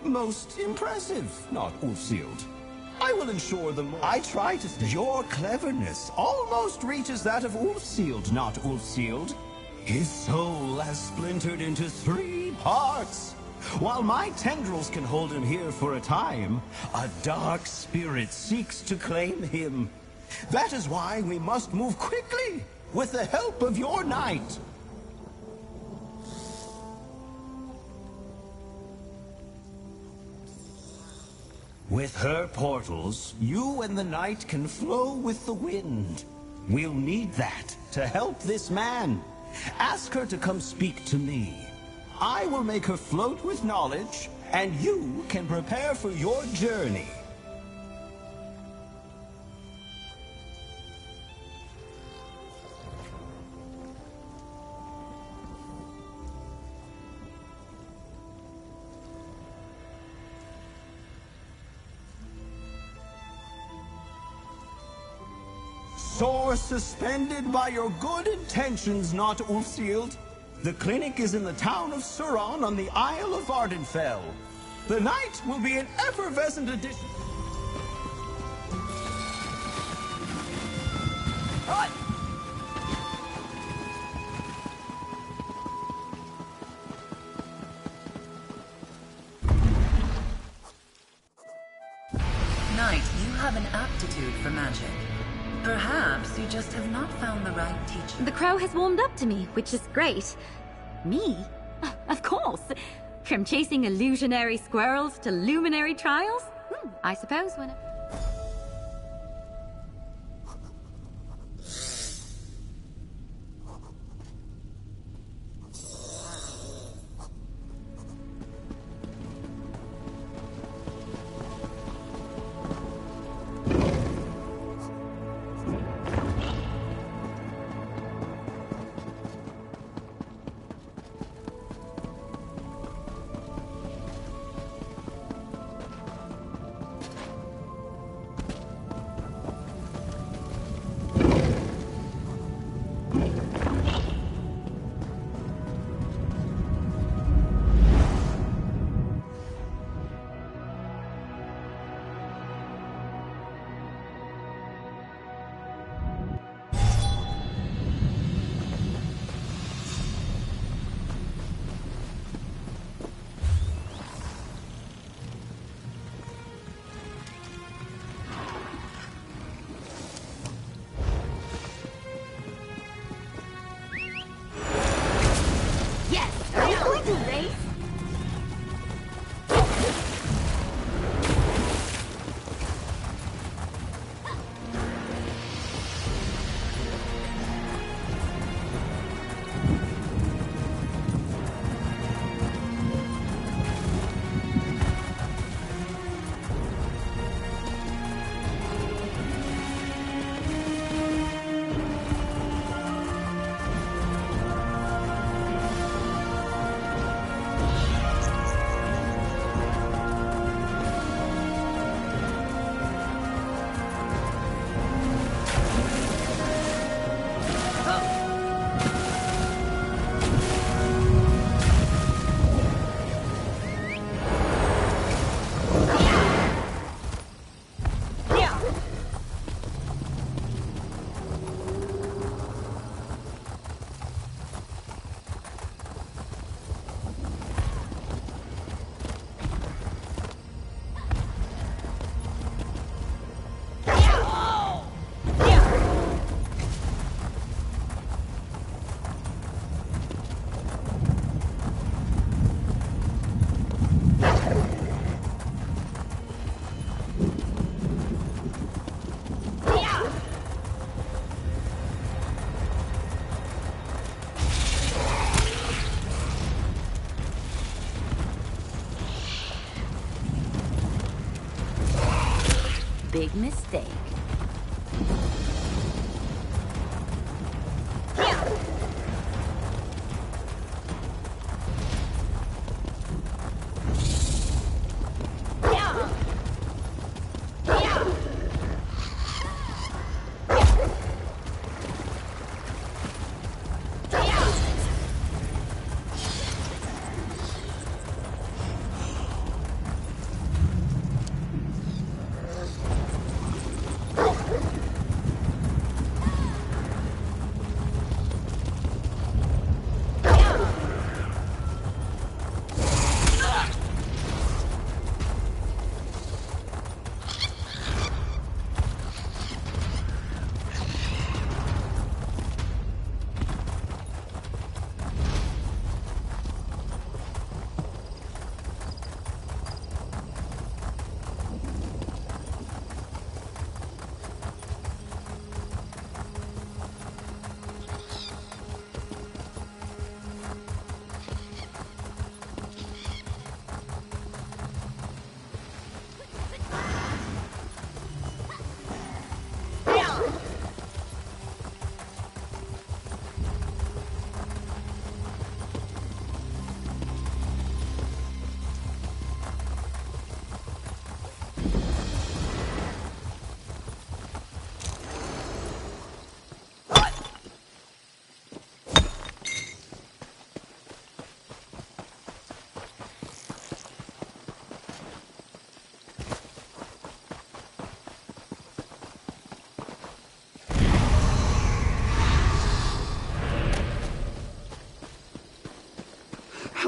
Most impressive, not Ulfsealed. I will ensure the more I try to stay. Your cleverness almost reaches that of Ulfsealed, not Ulfsealed. His soul has splintered into 3 parts. While my tendrils can hold him here for a time, a dark spirit seeks to claim him. That is why we must move quickly, with the help of your knight. With her portals, you and the knight can flow with the wind. We'll need that to help this man. Ask her to come speak to me. I will make her float with knowledge, and you can prepare for your journey. Soar suspended by your good intentions, not Ulfsealed. The clinic is in the town of Suron on the Isle of Ardenfell. The night will be an effervescent addition. Knight, you have an aptitude for magic. Perhaps you just have not found the right teacher. The crow has warmed up to me, which is great. Me? Of course. From chasing illusionary squirrels to luminary trials? I suppose when... Big mistake.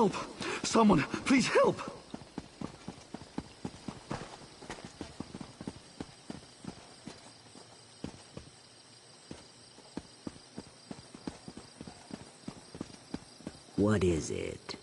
Help! Someone, please help! What is it?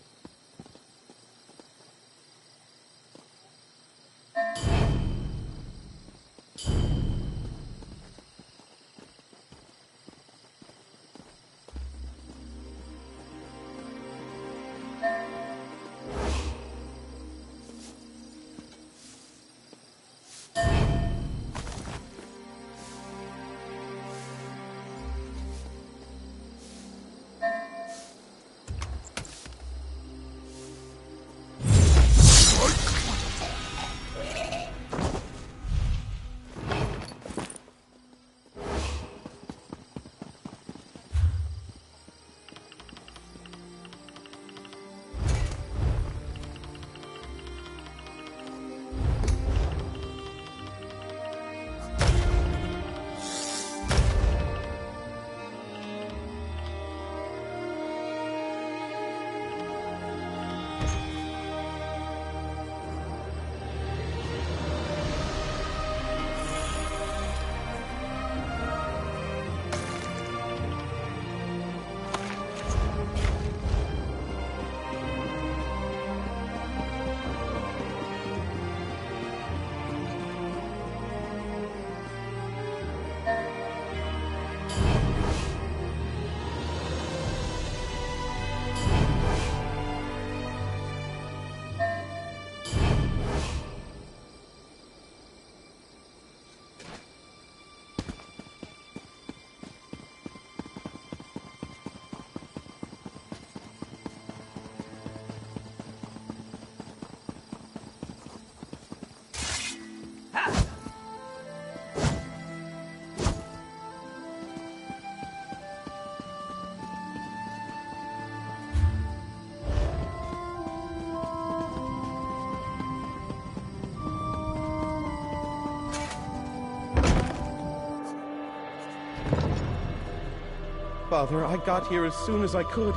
Father, I got here as soon as I could.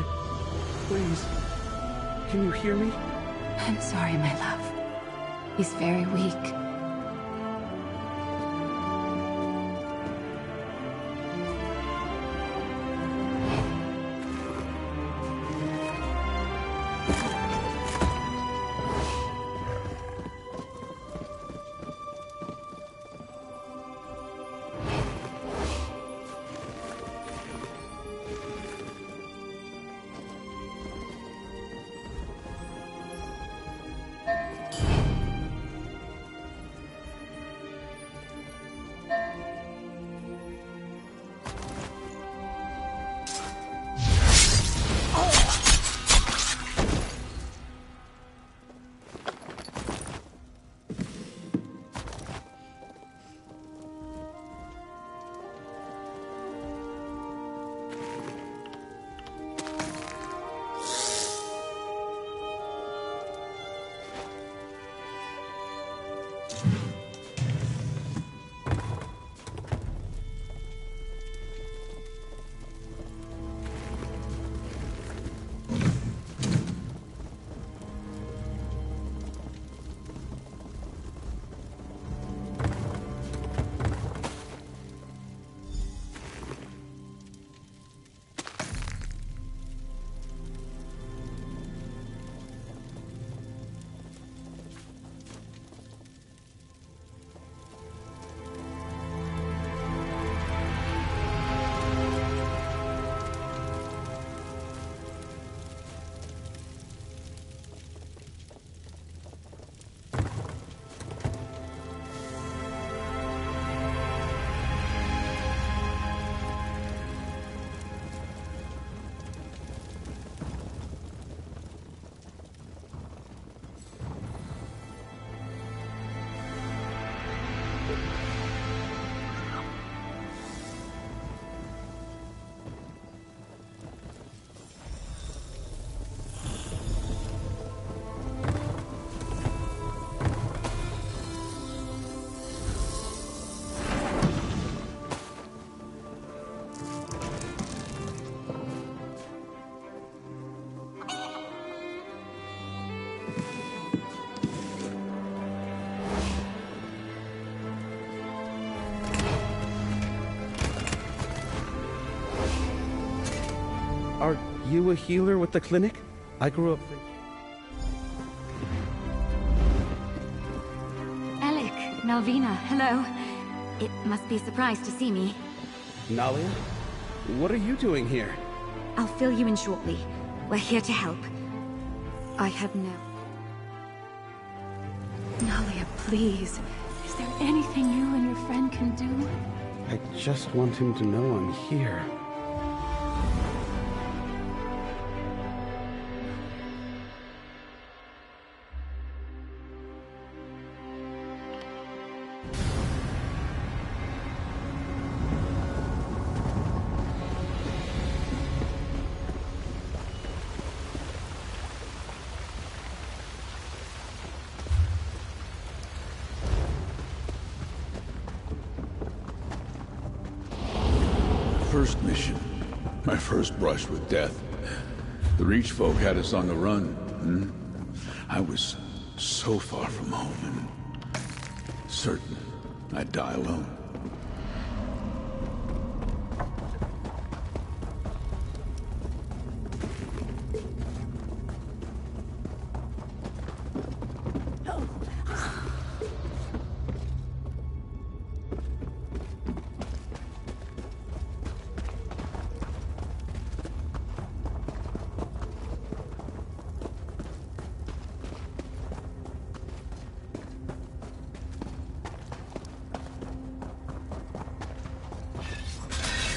Please, can you hear me? I'm sorry, my love. He's very weak. Are you a healer with the clinic? I grew up thinking... Alec, Malvina, hello. It must be a surprise to see me. Nalia? What are you doing here? I'll fill you in shortly. We're here to help. I have no... Nalia, please. Is there anything you and your friend can do? I just want him to know I'm here. First mission. My first brush with death. The Reach folk had us on the run. I was so far from home and certain I'd die alone.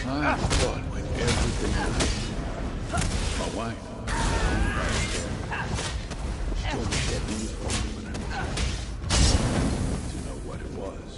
I thought with everything my wife she told me that news for me when I to know what it was.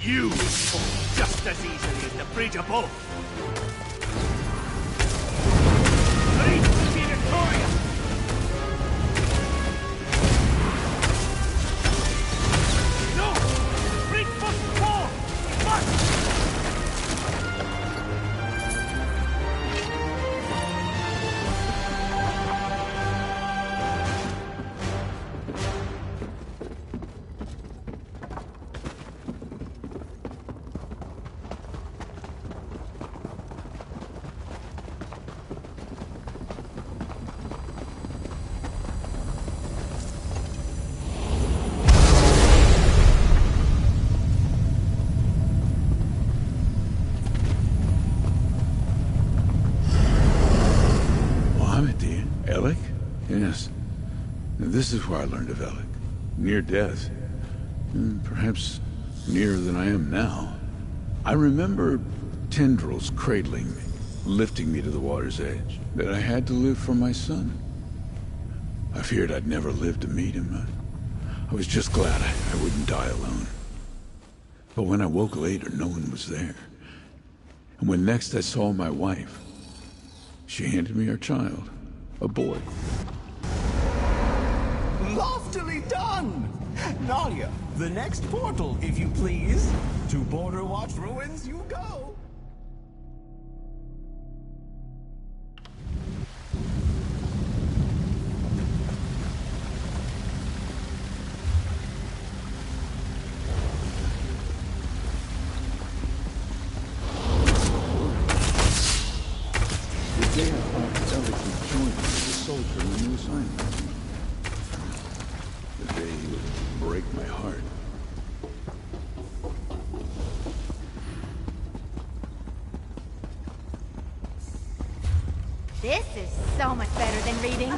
You fall just as easily as the bridge above. Reach will be victorious. No! Bridge must fall! It must! Now, this is where I learned of Alec. Near death. Perhaps nearer than I am now. I remember tendrils cradling me, lifting me to the water's edge. That I had to live for my son. I feared I'd never live to meet him. I was just glad I wouldn't die alone. But when I woke later, no one was there. And when next I saw my wife, she handed me our child, a boy. Loftily done! Nalia, the next portal, if you please. To Border Watch ruins you go! The day I thought Alec would join me as a soldier in the new assignment. The day he would break my heart. This is so much better than reading.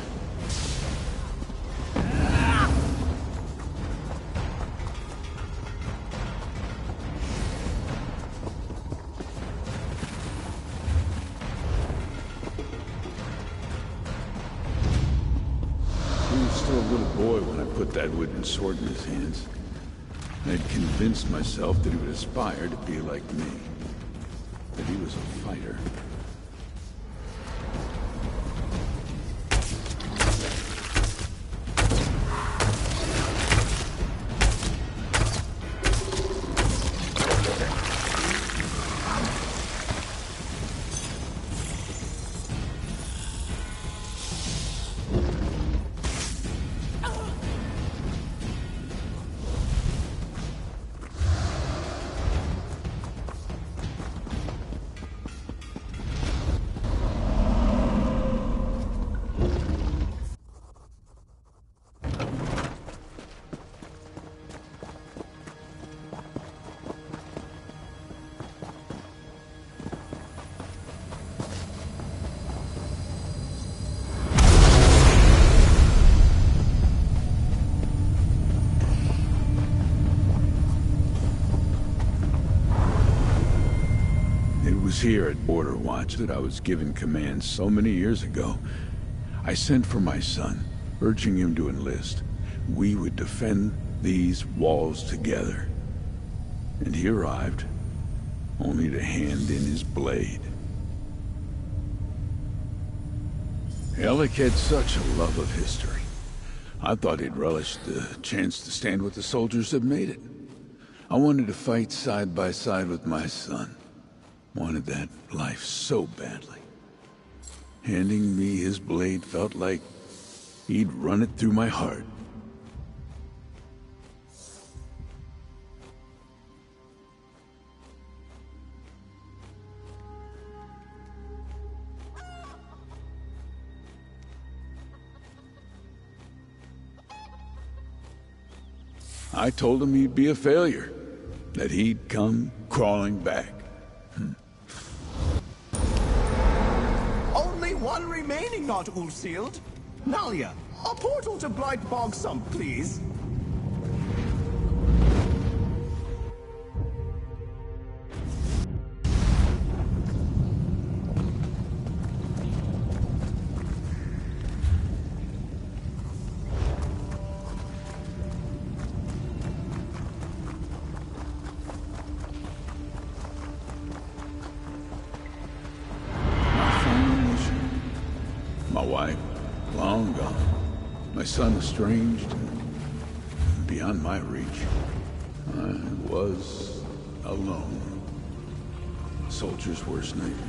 He was still a little boy when I put that wooden sword in his hands. I'd convinced myself that he would aspire to be like me. That he was a fighter. It was here at Border Watch that I was given command so many years ago. I sent for my son, urging him to enlist. We would defend these walls together. And he arrived, only to hand in his blade. Alec had such a love of history. I thought he'd relish the chance to stand with the soldiers that made it. I wanted to fight side by side with my son. Wanted that life so badly. Handing me his blade felt like he'd run it through my heart. I told him he'd be a failure, that he'd come crawling back. Only one remaining not Ulsealed. Nalia, a portal to Blight Bog Sump, please. My wife, long gone. My son estranged and beyond my reach. I was alone. A soldier's worst nightmare.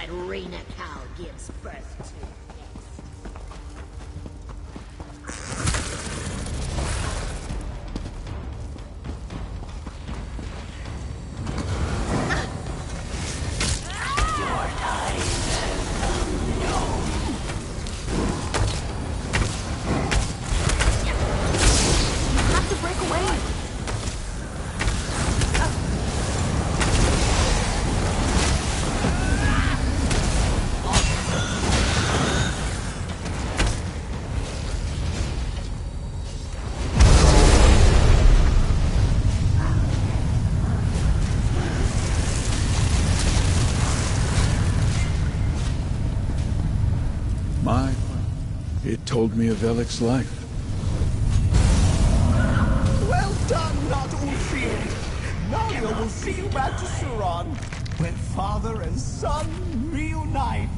that Rena cow gives birth to. It told me of Ellic's life. Well done, not Ulfield. Nalia will see you back to Suran, where father and son reunite.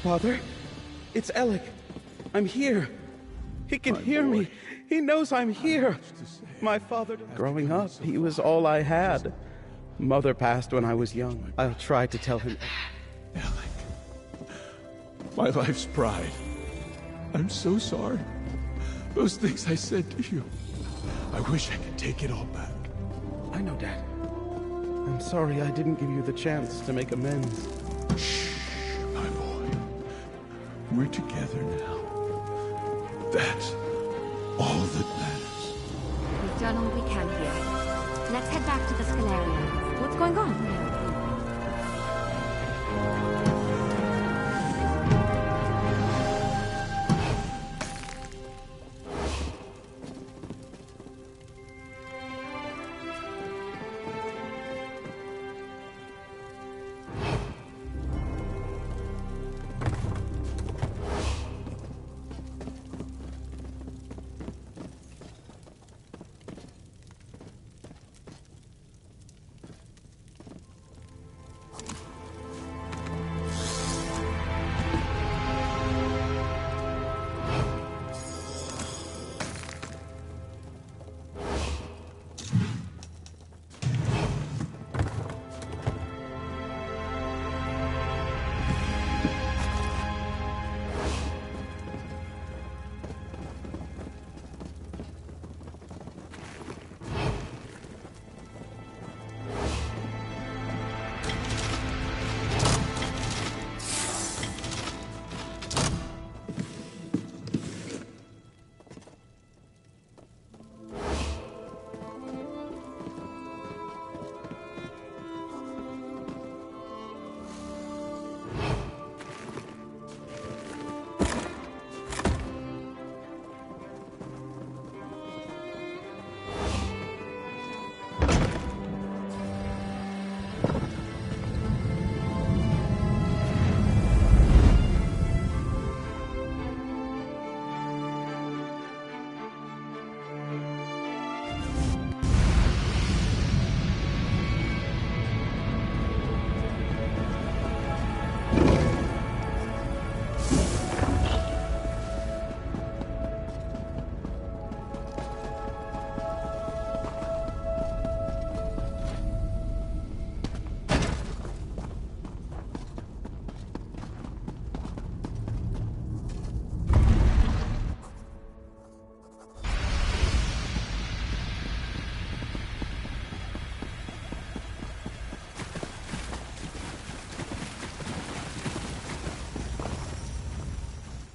Father, it's Alec. I'm here. He can hear me. He knows I'm here. My father, growing up, he was all I had. Mother passed when I was young. I'll try to tell him. Alec, my life's pride. I'm so sorry. Those things I said to you. I wish I could take it all back. I know, Dad. I'm sorry I didn't give you the chance to make amends. Shh, my boy. We're together now. That's all that matters. We've done all we can here. Let's head back to the Scalarium. What's going on?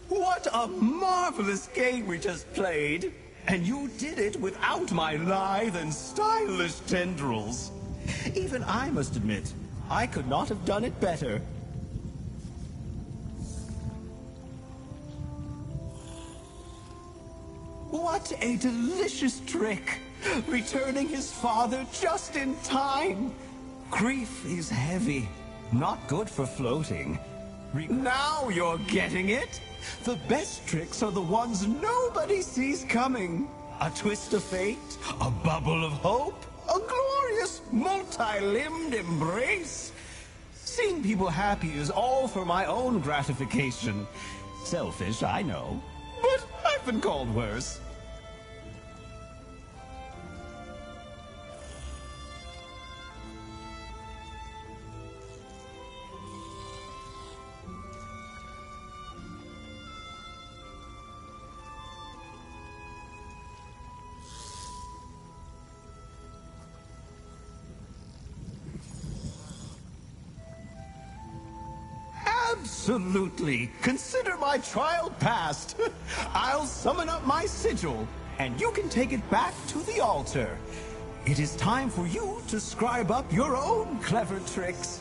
What a marvelous game we just played! And you did it without my lithe and stylish tendrils. Even I must admit, I could not have done it better. What a delicious trick! Returning his father just in time! Grief is heavy, not good for floating. Now you're getting it! The best tricks are the ones nobody sees coming. A twist of fate, a bubble of hope, a glorious multi-limbed embrace. Seeing people happy is all for my own gratification. Selfish, I know. But I've been called worse. Absolutely. Consider my trial passed. I'll summon up my sigil, and you can take it back to the altar. It is time for you to scribe up your own clever tricks.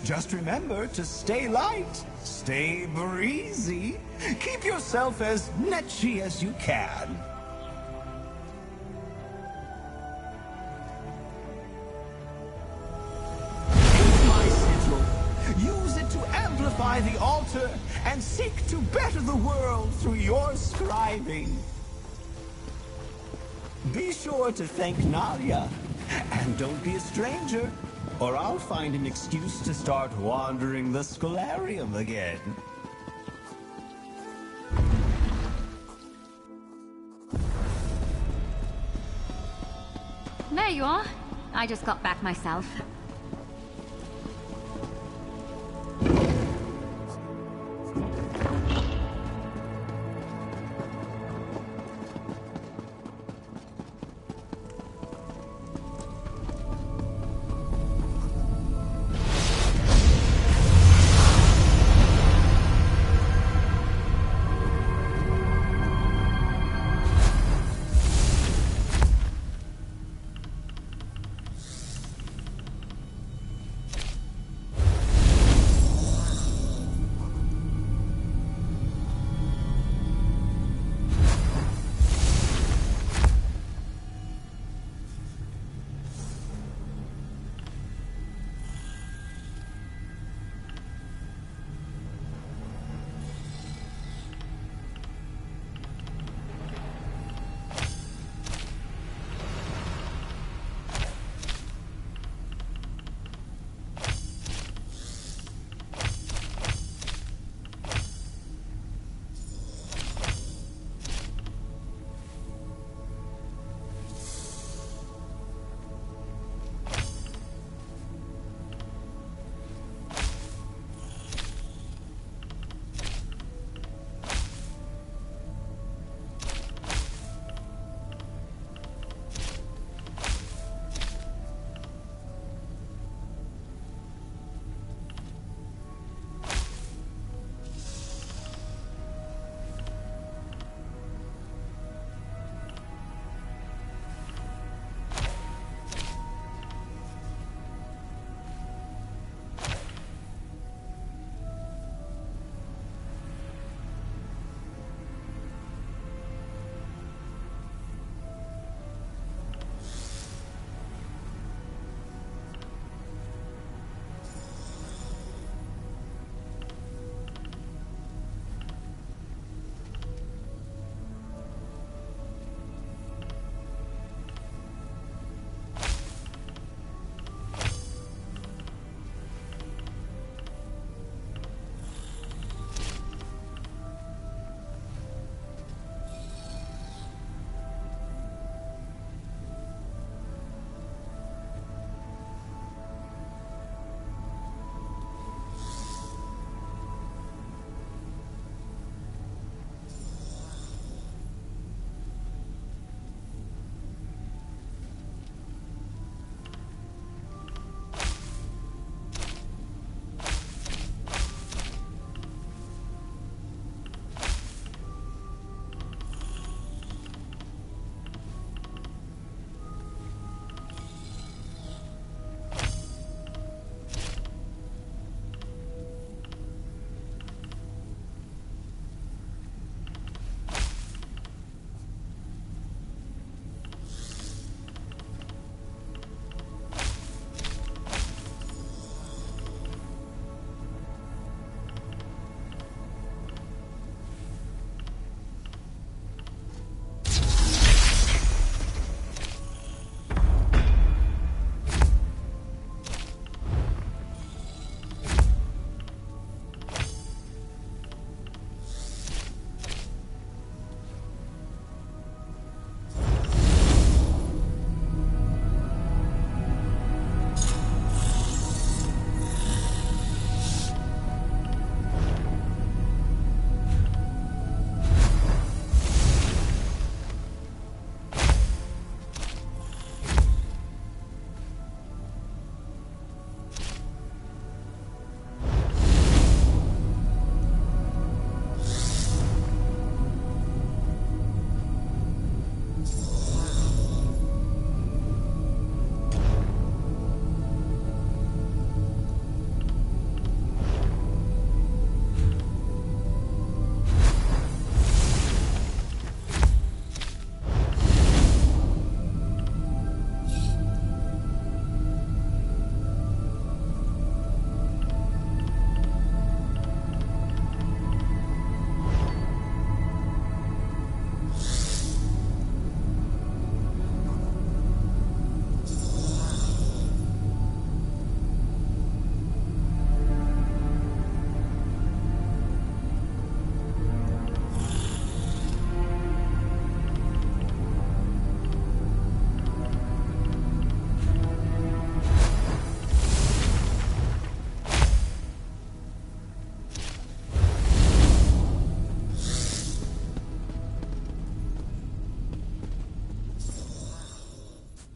Just remember to stay light, stay breezy, keep yourself as netchy as you can. Use it to amplify the altar and seek to better the world through your scribing. Be sure to thank Nadia, and don't be a stranger, or I'll find an excuse to start wandering the Scholarium again. There you are. I just got back myself.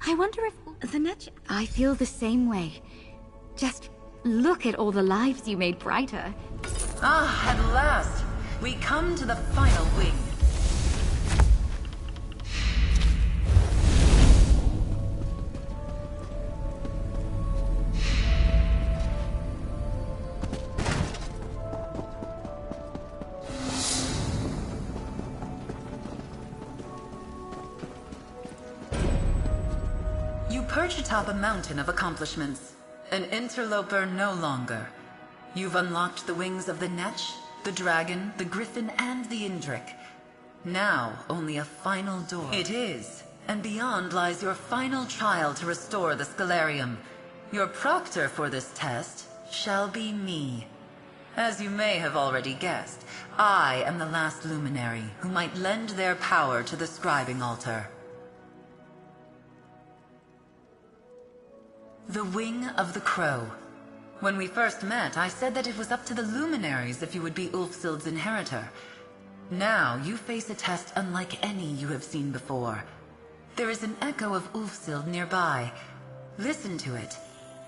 I wonder if the net... I feel the same way. Just look at all the lives you made brighter. Ah, at last! We come to the final wing. You perch atop a mountain of accomplishments. An interloper no longer. You've unlocked the wings of the Netch, the Dragon, the Griffin, and the Indrik. Now, only a final door. It is. And beyond lies your final trial to restore the Scalarium. Your proctor for this test shall be me. As you may have already guessed, I am the last luminary who might lend their power to the scribing altar. The Wing of the Crow. When we first met, I said that it was up to the luminaries if you would be Ulfsild's inheritor. Now, you face a test unlike any you have seen before. There is an echo of Ulfsild nearby. Listen to it,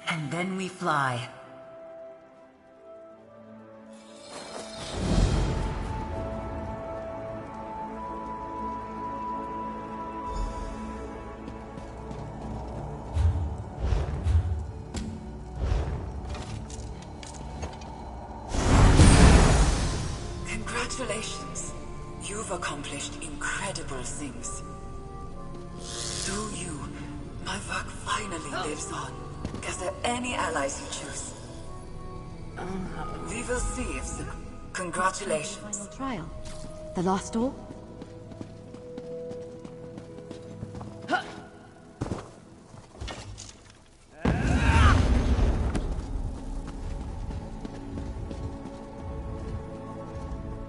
and then we fly. Congratulations. You've accomplished incredible things. Through you, my work finally lives on. Gather any allies you choose. We will see if the... Congratulations. Final trial. The last door?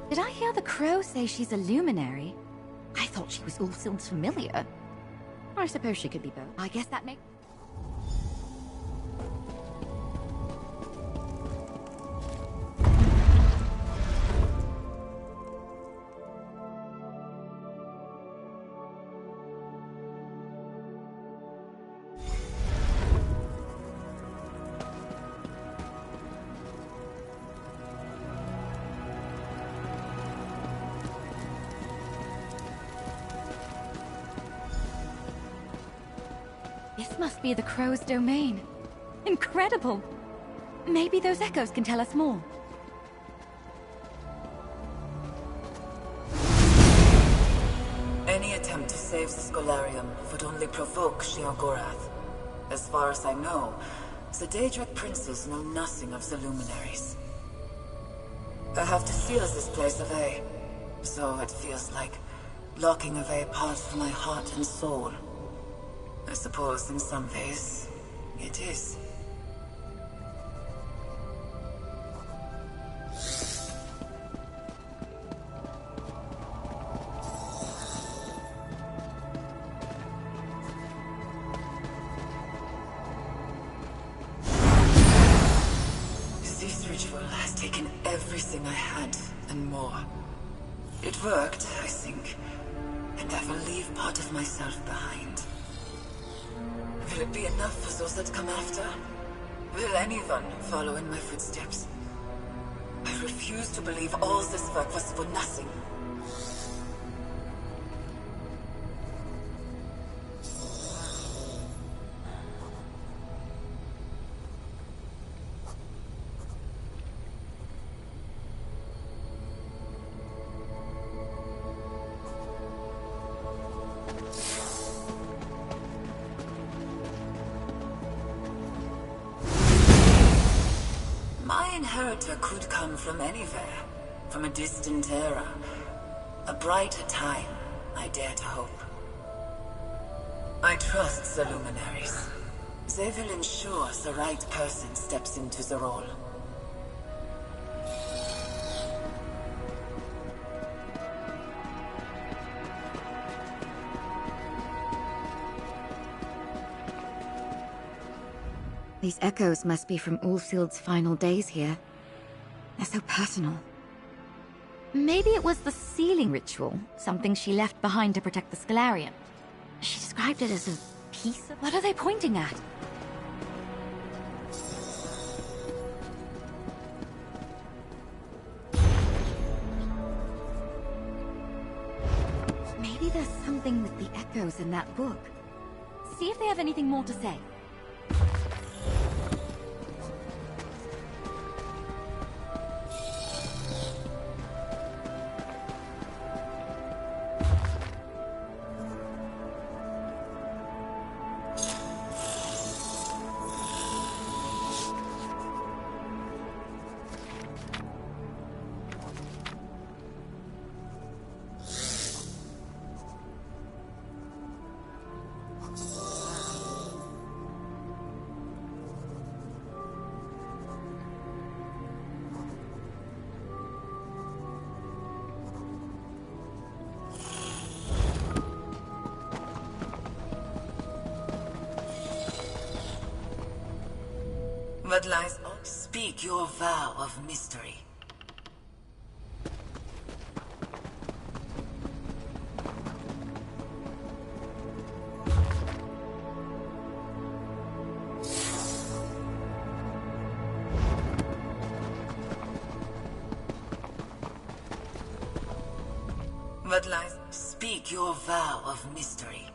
Did I hear the crow say she's a luminary? I thought she was Ulfsild's familiar. I suppose she could be both. I guess that makes... This must be the crow's domain. Incredible! Maybe those echoes can tell us more. Any attempt to save the Scholarium would only provoke Sheogorath. As far as I know, the Daedric princes know nothing of the luminaries. I have to seal this place away, so it feels like locking away parts of my heart and soul. I suppose in some ways, it is. This ritual has taken everything I had, and more. It worked, I think, and I will leave part of myself behind. Will it be enough for those that come after? Will anyone follow in my footsteps? I refuse to believe all this work was for nothing. My inheritor could come from anywhere, from a distant era. A brighter time, I dare to hope. I trust the luminaries. They will ensure the right person steps into the role. These echoes must be from Ulfsild's final days here. They're so personal. Maybe it was the sealing ritual, something she left behind to protect the Scalarium. She described it as a piece of... What are they pointing at? Maybe there's something with the echoes in that book. See if they have anything more to say. What lies on? Speak your vow of mystery. What lies? Speak your vow of mystery.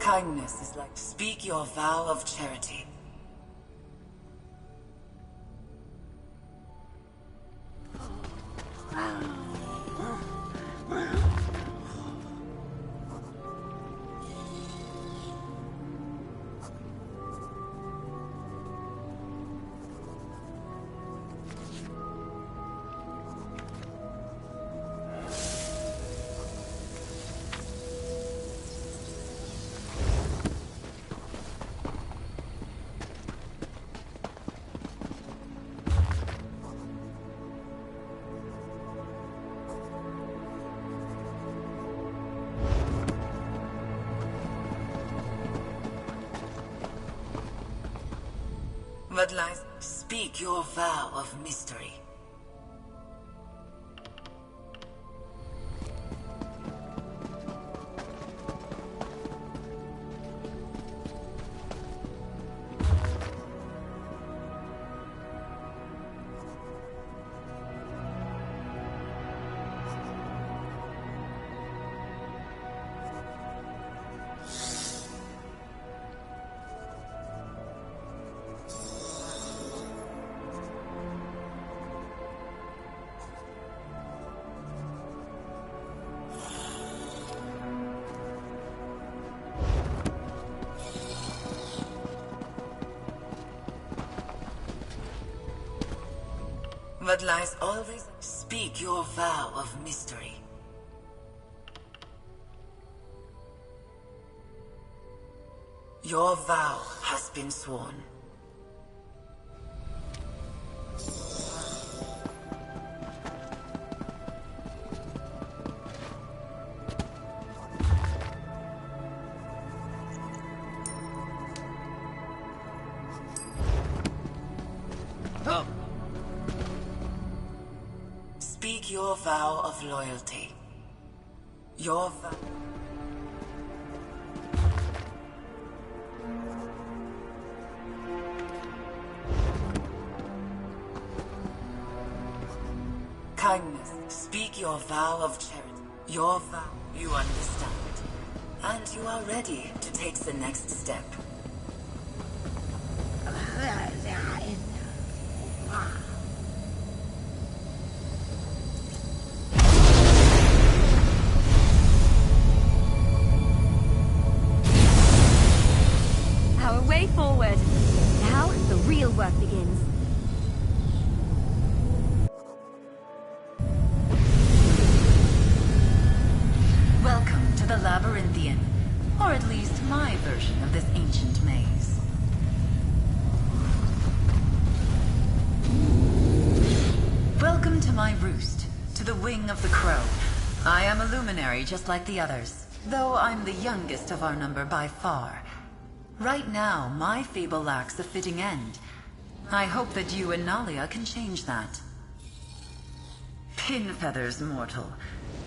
Kindness is like speak your vow of charity. But lies, speak your vow of mystery. But lies always speak your vow of mystery. Your vow has been sworn. Speak your vow of loyalty. Your vow. Kindness. Speak your vow of charity. Your vow. You understand. And you are ready to take the next step. Our way forward. Now, the real work begins. Welcome to the Labyrinthian, or at least my version of this ancient maze. Welcome to my roost, to the wing of the crow. I am a luminary just like the others, though I'm the youngest of our number by far. Right now, my fable lacks a fitting end. I hope that you and Nalia can change that. Pin feathers, mortal.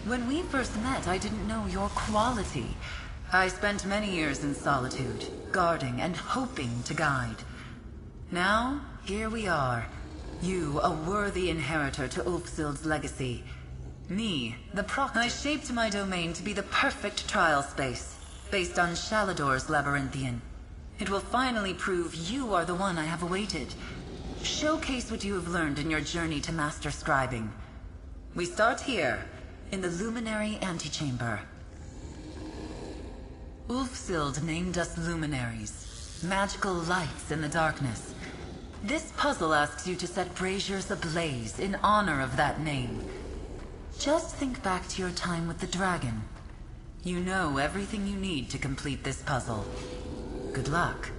When we first met, I didn't know your quality. I spent many years in solitude, guarding and hoping to guide. Now, here we are. You, a worthy inheritor to Ulfsild's legacy. Me, the proctor. I shaped my domain to be the perfect trial space, based on Shalador's Labyrinthian. It will finally prove you are the one I have awaited. Showcase what you have learned in your journey to master scribing. We start here, in the Luminary Antechamber. Ulfsild named us luminaries, magical lights in the darkness. This puzzle asks you to set braziers ablaze in honor of that name. Just think back to your time with the dragon. You know everything you need to complete this puzzle. Good luck.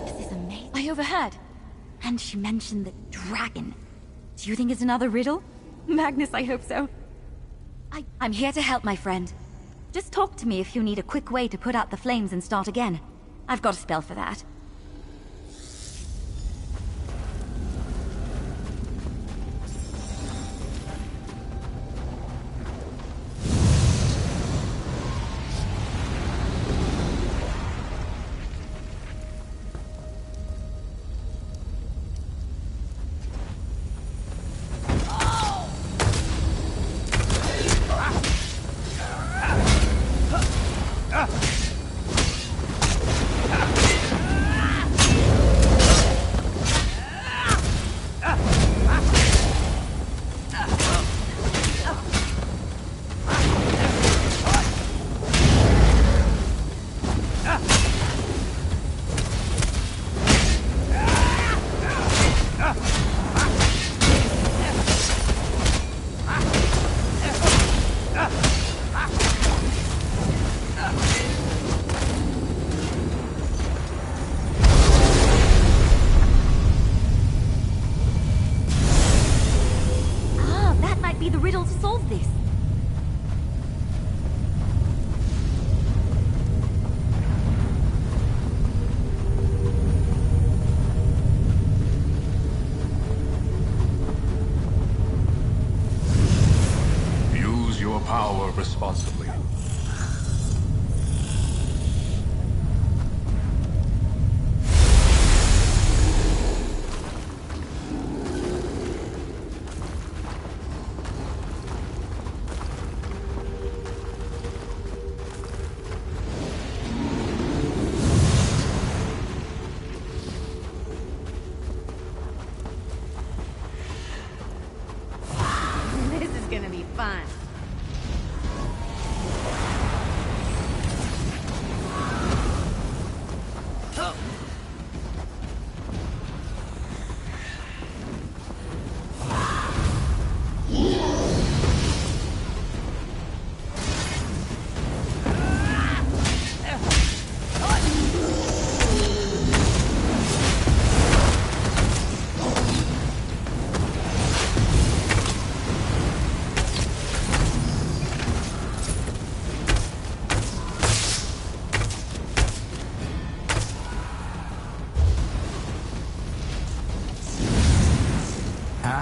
This is amazing. I overheard. And she mentioned the dragon. Do you think it's another riddle? Magnus, I hope so. I'm here to help, my friend. Just talk to me if you need a quick way to put out the flames and start again. I've got a spell for that.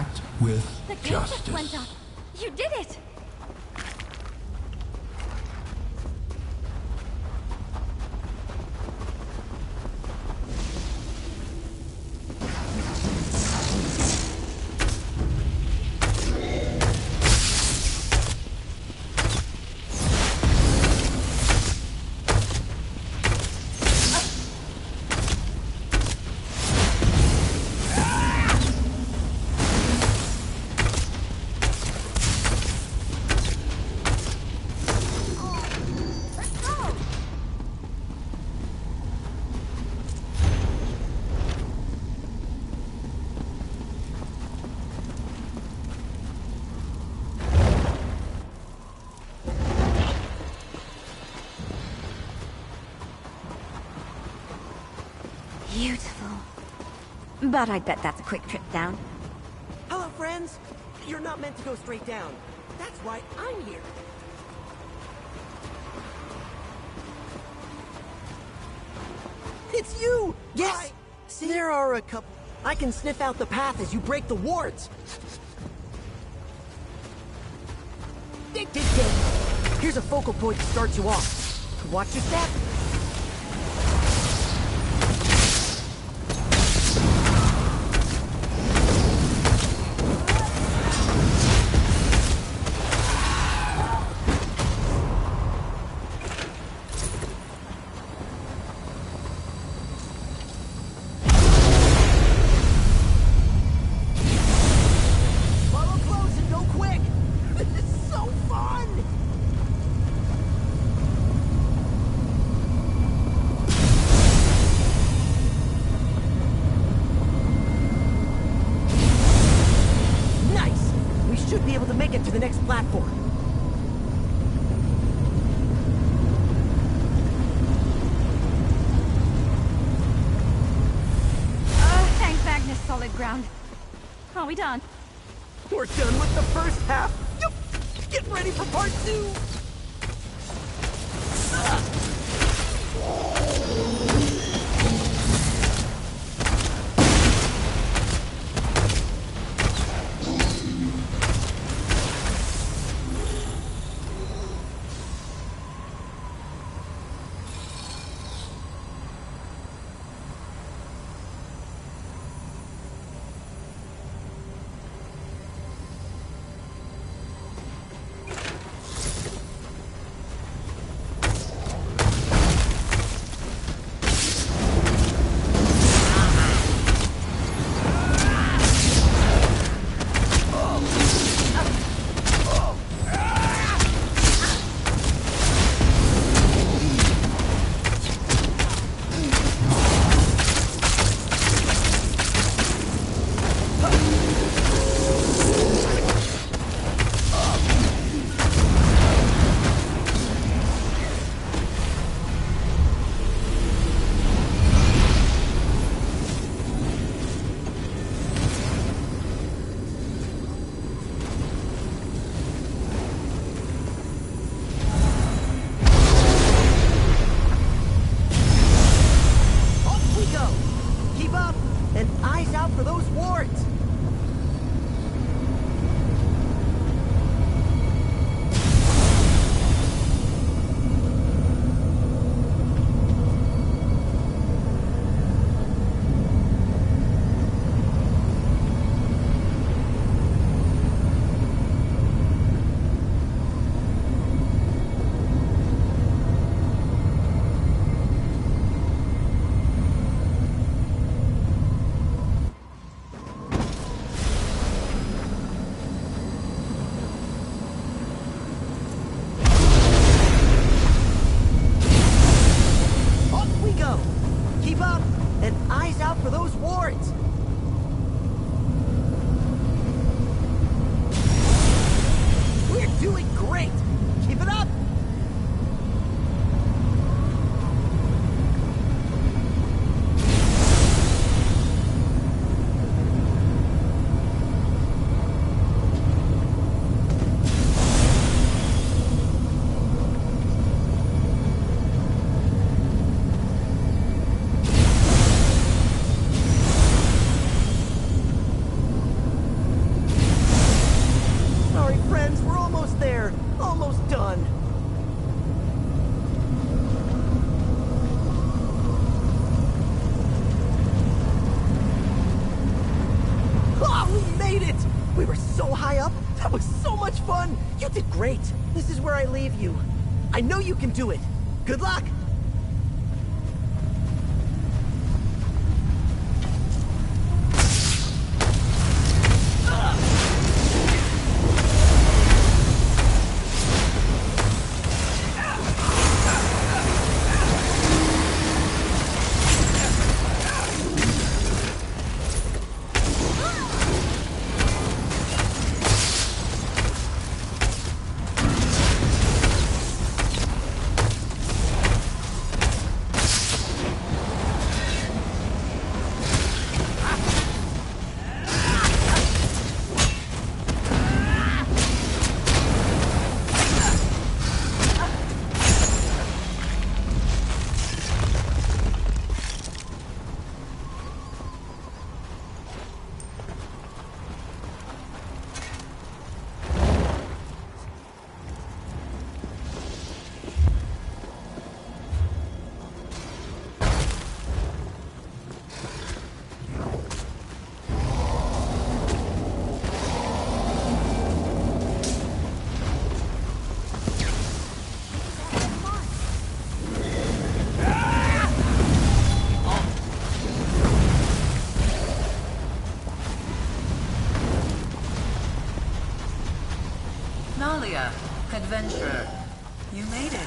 act with The gate justice. just went up. You did it! Beautiful. But I bet that's a quick trip down. Hello, friends. You're not meant to go straight down. That's why I'm here. It's you! Yes! There are a couple... I can sniff out the path as you break the wards. Here's a focal point to start you off. Watch your step. Are we done? We're done with the first half. Get ready for part 2. We were so high up. That was so much fun. You did great. This is where I leave you. I know you can do it. Good luck. Adventurer, you made it.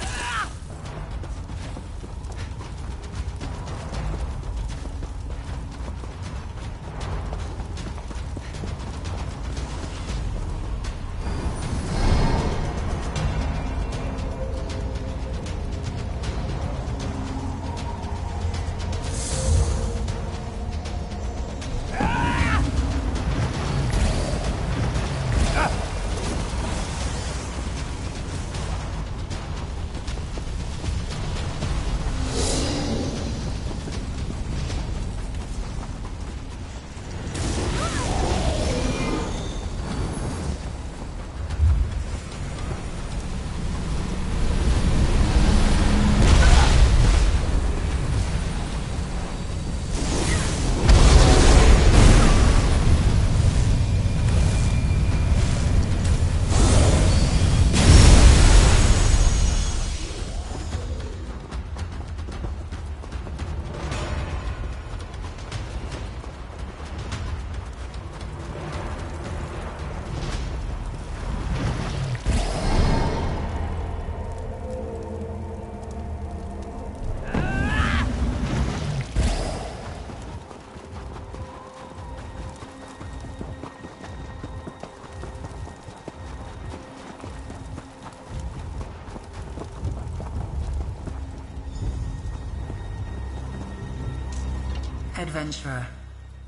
Adventurer,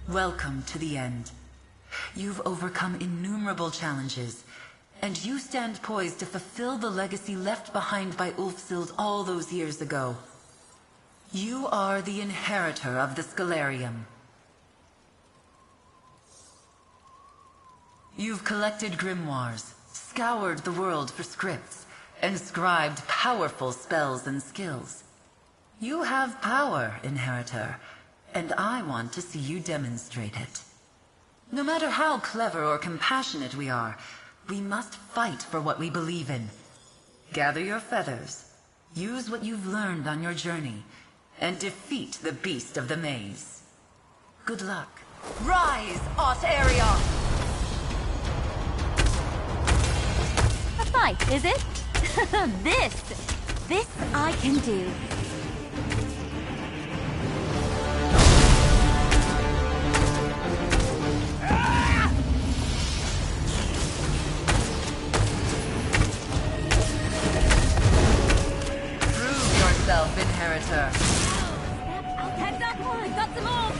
welcome to the end. You've overcome innumerable challenges, and you stand poised to fulfill the legacy left behind by Ulfsild all those years ago. You are the inheritor of the Scalarium. You've collected grimoires, scoured the world for scripts, and scribed powerful spells and skills. You have power, Inheritor, and I want to see you demonstrate it. No matter how clever or compassionate we are, we must fight for what we believe in. Gather your feathers, use what you've learned on your journey, and defeat the beast of the maze. Good luck. Rise, Art-Area! A fight, is it? This I can do. Inheritor. Heads up! I've got some more!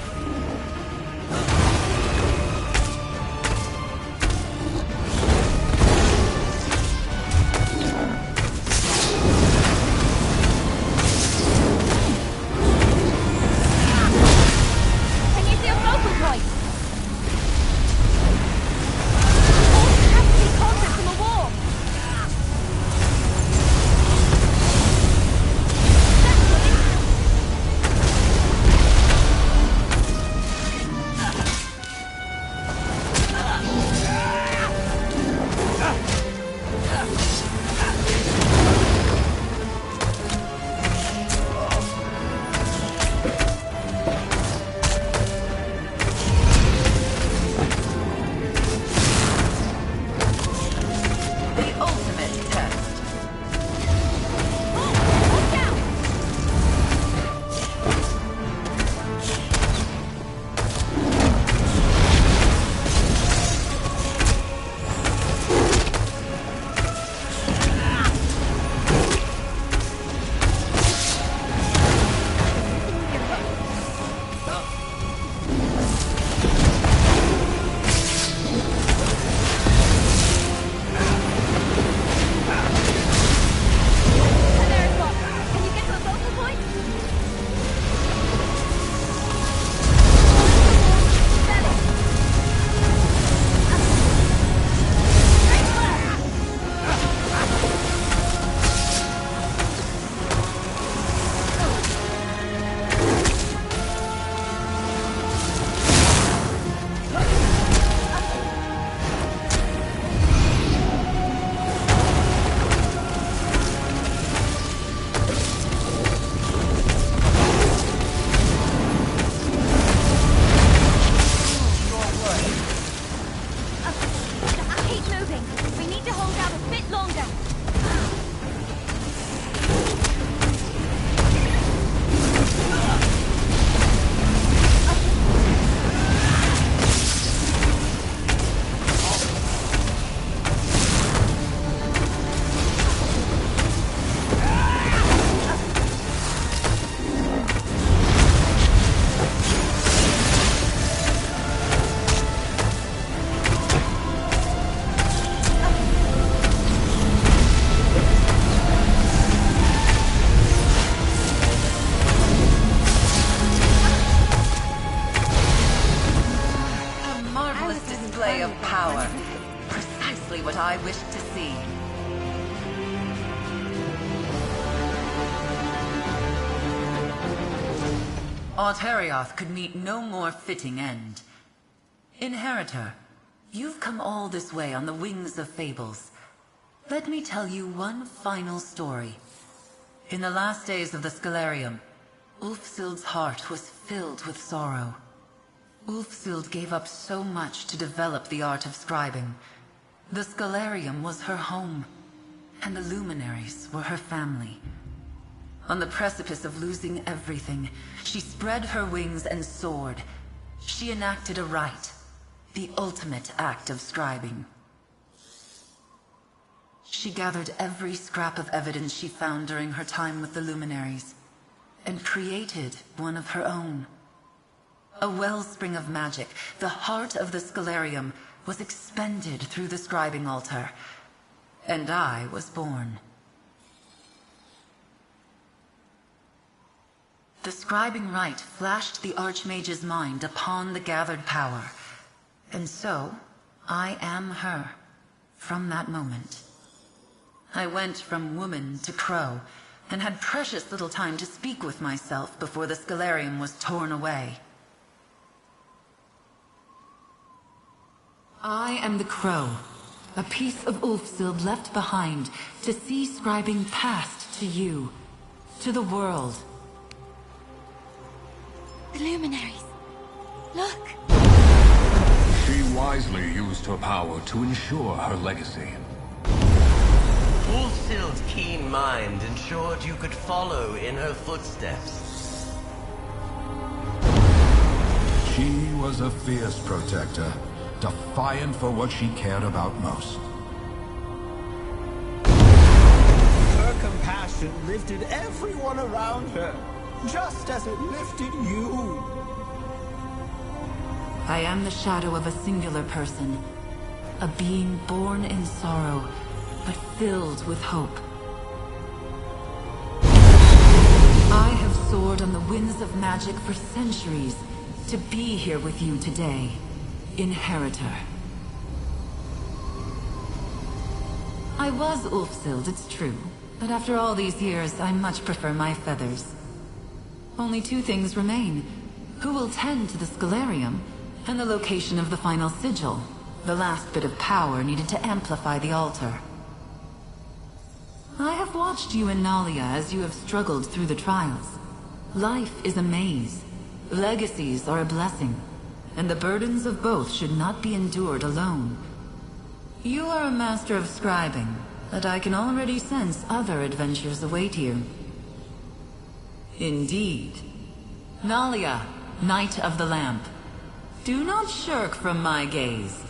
display of power. Precisely what I wished to see. Auterioth could meet no more fitting end. Inheritor, you've come all this way on the wings of fables. Let me tell you one final story. In the last days of the Scalarium, Ulfsild's heart was filled with sorrow. Ulfsild gave up so much to develop the art of scribing. The Scalarium was her home, and the luminaries were her family. On the precipice of losing everything, she spread her wings and soared. She enacted a rite, the ultimate act of scribing. She gathered every scrap of evidence she found during her time with the luminaries, and created one of her own. A wellspring of magic, the heart of the Scalarium, was expended through the scribing altar, and I was born. The scribing rite flashed the Archmage's mind upon the gathered power, and so I am her from that moment. I went from woman to crow, and had precious little time to speak with myself before the Scalarium was torn away. I am the crow, a piece of Ulfsild left behind to see scribing passed to you, to the world. The luminaries. Look! She wisely used her power to ensure her legacy. Ulfsild's keen mind ensured you could follow in her footsteps. She was a fierce protector, defiant for what she cared about most. Her compassion lifted everyone around her, just as it lifted you. I am the shadow of a singular person, a being born in sorrow, but filled with hope. I have soared on the winds of magic for centuries to be here with you today, Inheritor. I was Ulfsild, it's true, but after all these years, I much prefer my feathers. Only two things remain. Who will tend to the Scalarium, and the location of the final sigil, the last bit of power needed to amplify the altar. I have watched you and Nalia as you have struggled through the trials. Life is a maze. Legacies are a blessing, and the burdens of both should not be endured alone. You are a master of scribing, but I can already sense other adventures await you. Indeed. Nalia, Knight of the Lamp. Do not shirk from my gaze.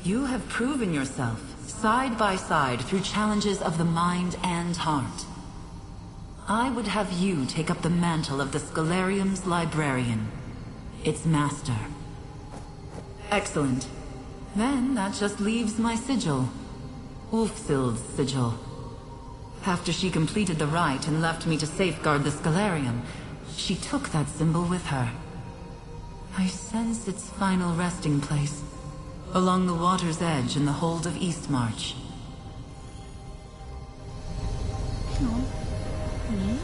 You have proven yourself, side by side, through challenges of the mind and heart. I would have you take up the mantle of the Scalarium's librarian, its master. Excellent. Then that just leaves my sigil. Ulfsild's sigil. After she completed the rite and left me to safeguard the Scalarium, she took that symbol with her. I sense its final resting place, along the water's edge in the hold of Eastmarch. No. Me?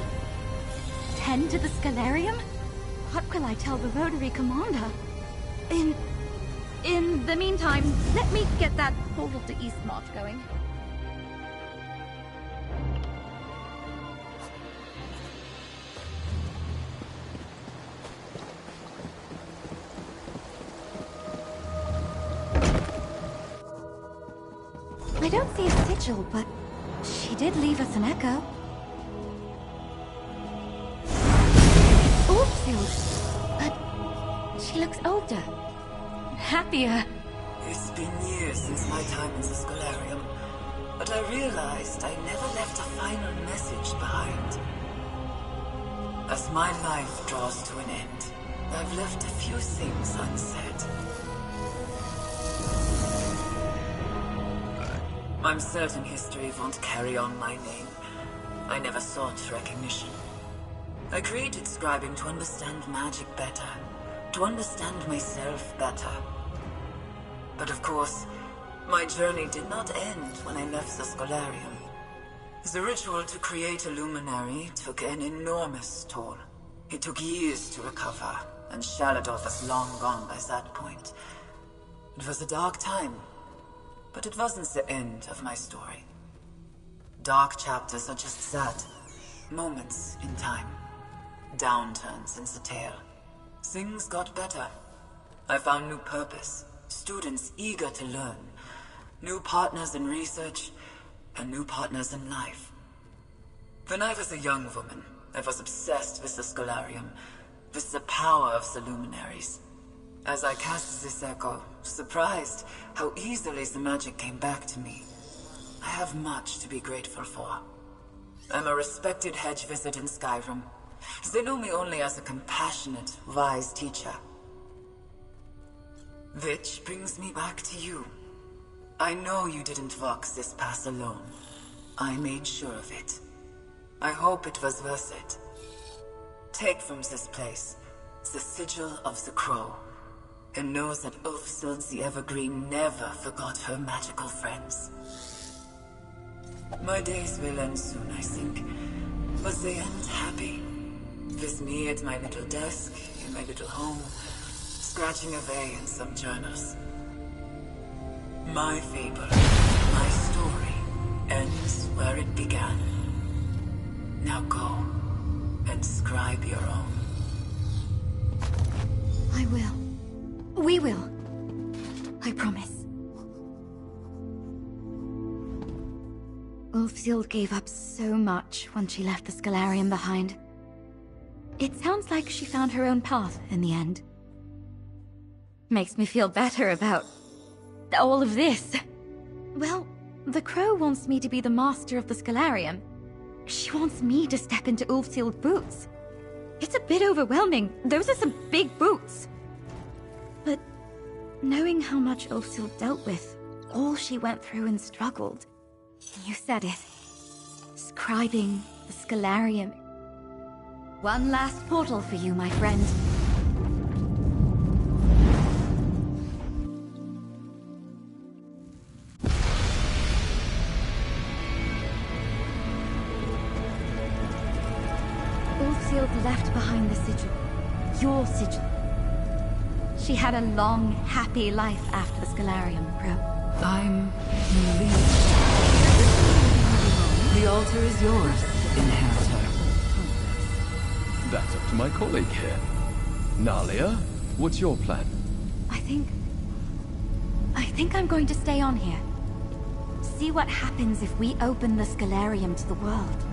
Tend to the Scalarium? What will I tell the Rotary Commander? In the meantime, let me get that portal to Eastmarch going. I don't see a sigil, but she did leave us an echo. Ulfsild, but she looks older, happier. It's been years since my time in the Scalarium, but I realized I never left a final message behind. As my life draws to an end, I've left a few things unsaid. I'm certain history won't carry on my name. I never sought recognition. I created scribing to understand magic better, to understand myself better. But of course, my journey did not end when I left the Scholarium. The ritual to create a luminary took an enormous toll. It took years to recover, and Shaladov was long gone by that point. It was a dark time, but it wasn't the end of my story. Dark chapters are just that. Moments in time. Downturns in the tale. Things got better. I found new purpose. Students eager to learn. New partners in research, and new partners in life. When I was a young woman, I was obsessed with the Scholarium, with the power of the luminaries. As I cast this echo, surprised how easily the magic came back to me. I have much to be grateful for. I'm a respected hedge wizard in Skyrim. They know me only as a compassionate, wise teacher. Which brings me back to you. I know you didn't walk this path alone. I made sure of it. I hope it was worth it. Take from this place the sigil of the Crow, and know that Ulfsild the Evergreen never forgot her magical friends. My days will end soon, I think, but they end happy. With me at my little desk, in my little home, scratching away in some journals. My fable, my story, ends where it began. Now go, and scribe your own. I will. We will. I promise. Ulfsild gave up so much when she left the Scholarium behind. It sounds like she found her own path in the end. Makes me feel better about all of this. Well, the Crow wants me to be the master of the Scholarium. She wants me to step into Ulfsild's boots. It's a bit overwhelming. Those are some big boots. But knowing how much Ulfsild dealt with, all she went through and struggled, you said it. Scribing the Scholarium. One last portal for you, my friend. Ulfsild left behind the sigil. Your sigil. She had a long, happy life after the Scholarium, Crow. I'm relieved. The altar is yours, Inheritor. That's up to my colleague here. Nalia, what's your plan? I think I'm going to stay on here. See what happens if we open the Scholarium to the world.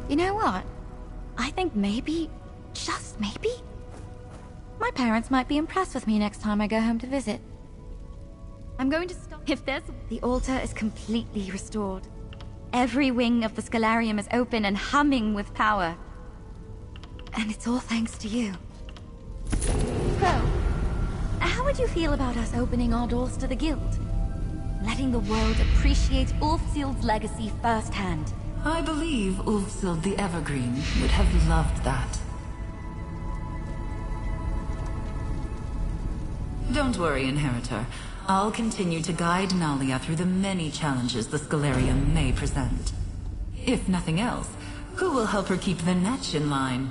You know what? I think maybe, just maybe, my parents might be impressed with me next time I go home to visit. I'm going to stop. If there's... The altar is completely restored. Every wing of the Scholarium is open and humming with power. And it's all thanks to you. Crow, how would you feel about us opening our doors to the Guild? Letting the world appreciate Ulfsild's legacy firsthand. I believe Ulfsild the Evergreen would have loved that. Don't worry, Inheritor. I'll continue to guide Nalia through the many challenges the Scholarium may present. If nothing else, who will help her keep the Netch in line?